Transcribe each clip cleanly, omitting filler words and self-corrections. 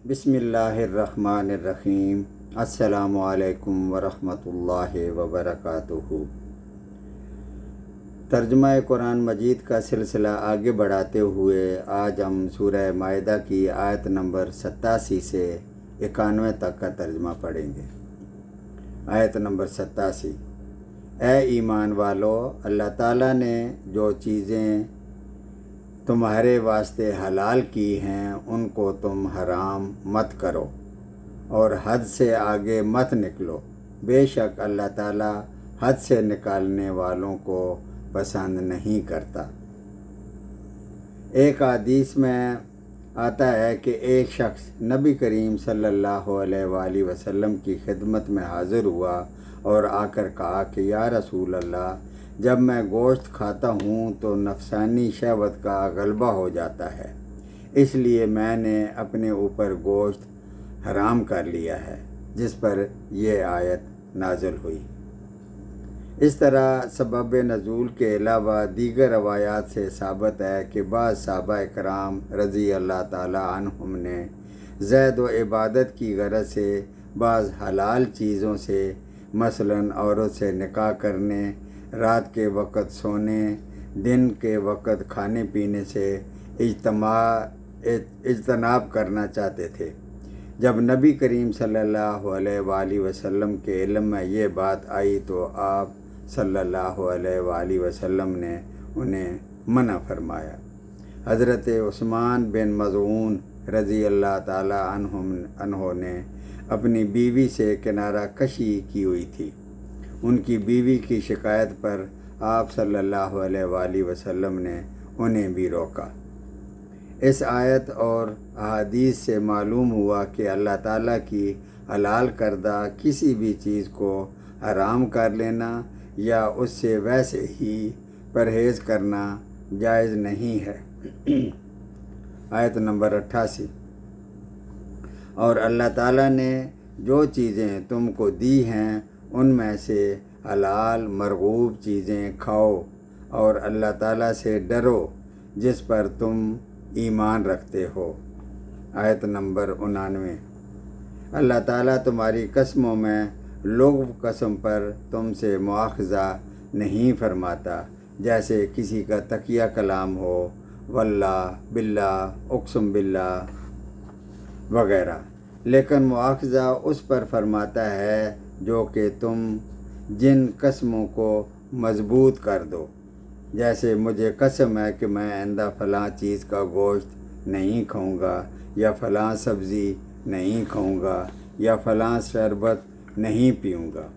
بسم اللہ الرحمن الرحیم۔ السلام علیکم ورحمۃ اللہ وبرکاتہ۔ ترجمہ قرآن مجید کا سلسلہ آگے بڑھاتے ہوئے آج ہم سورہ مائدہ کی آیت نمبر 87 سے 91 تک کا ترجمہ پڑھیں گے۔ آیت نمبر 87۔ اے ایمان والو، اللہ تعالیٰ نے جو چیزیں تمہارے واسطے حلال کی ہیں ان کو تم حرام مت کرو اور حد سے آگے مت نکلو۔ بے شک اللہ تعالیٰ حد سے نکالنے والوں کو پسند نہیں کرتا۔ ایک حدیث میں آتا ہے کہ ایک شخص نبی کریم صلی اللہ علیہ وآلہ وسلم کی خدمت میں حاضر ہوا اور آ کر کہا کہ یا رسول اللہ، جب میں گوشت کھاتا ہوں تو نفسانی شہوت کا غلبہ ہو جاتا ہے، اس لیے میں نے اپنے اوپر گوشت حرام کر لیا ہے، جس پر یہ آیت نازل ہوئی۔ اس طرح سبب نزول کے علاوہ دیگر روایات سے ثابت ہے کہ بعض صحابہ کرام رضی اللہ تعالیٰ عنہم نے زید و عبادت کی غرض سے بعض حلال چیزوں سے، مثلاً عورت سے نکاح کرنے، رات کے وقت سونے، دن کے وقت کھانے پینے سے اجتناب کرنا چاہتے تھے۔ جب نبی کریم صلی اللہ علیہ وآلہ وسلم کے علم میں یہ بات آئی تو آپ صلی اللہ علیہ وآلہ وسلم نے انہیں منع فرمایا۔ حضرت عثمان بن مظعون رضی اللہ تعالیٰ عنہ نے اپنی بیوی سے کنارہ کشی کی ہوئی تھی۔ ان کی بیوی کی شکایت پر آپ صلی اللہ علیہ وآلہ وسلم نے انہیں بھی روکا۔ اس آیت اور احادیث سے معلوم ہوا کہ اللہ تعالیٰ کی حلال کردہ کسی بھی چیز کو حرام کر لینا یا اس سے ویسے ہی پرہیز کرنا جائز نہیں ہے۔ آیت نمبر 88۔ اور اللہ تعالیٰ نے جو چیزیں تم کو دی ہیں ان میں سے حلال مرغوب چیزیں کھاؤ اور اللہ تعالیٰ سے ڈرو جس پر تم ایمان رکھتے ہو۔ آیت نمبر 99۔ اللہ تعالیٰ تمہاری قسموں میں لغو قسم پر تم سے مواخذہ نہیں فرماتا، جیسے کسی کا تقیہ کلام ہو، واللہ، باللہ، اقسم باللہ وغیرہ، لیکن مواخذہ اس پر فرماتا ہے جو کہ تم جن قسموں کو مضبوط کر دو، جیسے مجھے قسم ہے کہ میں آئندہ فلاں چیز کا گوشت نہیں کھاؤں گا، یا فلاں سبزی نہیں کھاؤں گا، یا فلاں شربت نہیں پیوں گا۔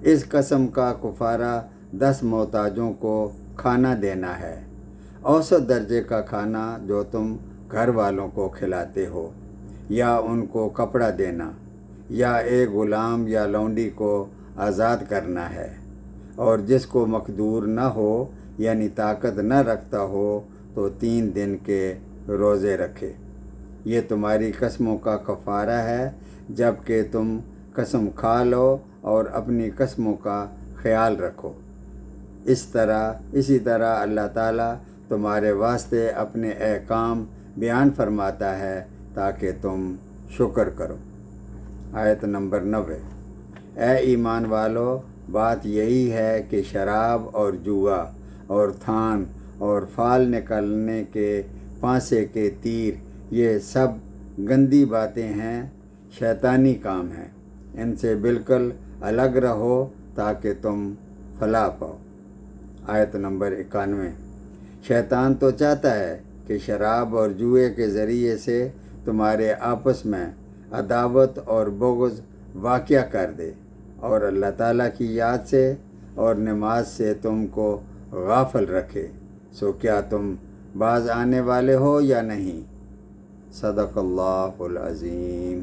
اس قسم کا کفارہ 10 محتاجوں کو کھانا دینا ہے، اوسط درجے کا کھانا جو تم گھر والوں کو کھلاتے ہو، یا ان کو کپڑا دینا، یا ایک غلام یا لونڈی کو آزاد کرنا ہے، اور جس کو مقدور نہ ہو یعنی طاقت نہ رکھتا ہو تو 3 دن کے روزے رکھے۔ یہ تمہاری قسموں کا کفارہ ہے جب کہ تم قسم کھا لو اور اپنی قسموں کا خیال رکھو۔ اسی طرح اللہ تعالیٰ تمہارے واسطے اپنے احکام بیان فرماتا ہے تاکہ تم شکر کرو۔ آیت نمبر 90۔ اے ایمان والو، بات یہی ہے کہ شراب اور جوا اور تھان اور فال نکلنے کے پانسے کے تیر، یہ سب گندی باتیں ہیں، شیطانی کام ہیں، ان سے بالکل الگ رہو تاکہ تم فلاح پاؤ۔ آیت نمبر 91۔ شیطان تو چاہتا ہے کہ شراب اور جوئے کے ذریعے سے تمہارے آپس میں عداوت اور بغض واقع کر دے اور اللہ تعالیٰ کی یاد سے اور نماز سے تم کو غافل رکھے۔ سو کیا تم باز آنے والے ہو یا نہیں؟ صدق اللہ العظیم۔